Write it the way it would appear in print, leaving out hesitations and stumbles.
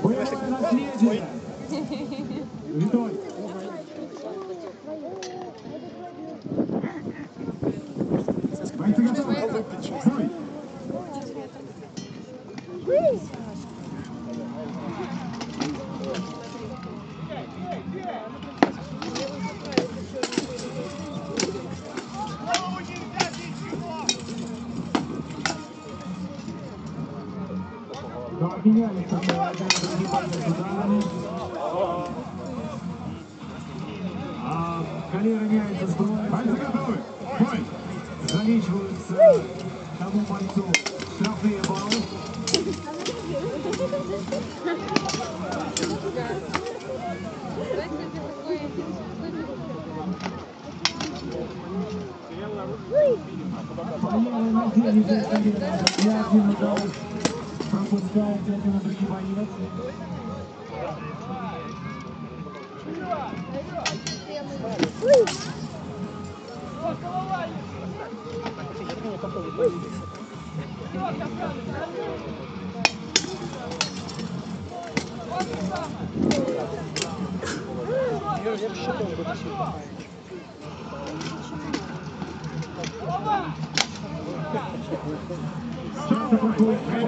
Боевое наследие. Витой. Бойцы готовы. Бой. Обменялись ударами. Колера меняется строем. Бойцы готовы. Бой. Залечиваются тому бойцу штрафные баллы. Поехали на день, я один удар. Пропускает один и другой боец. Что такое?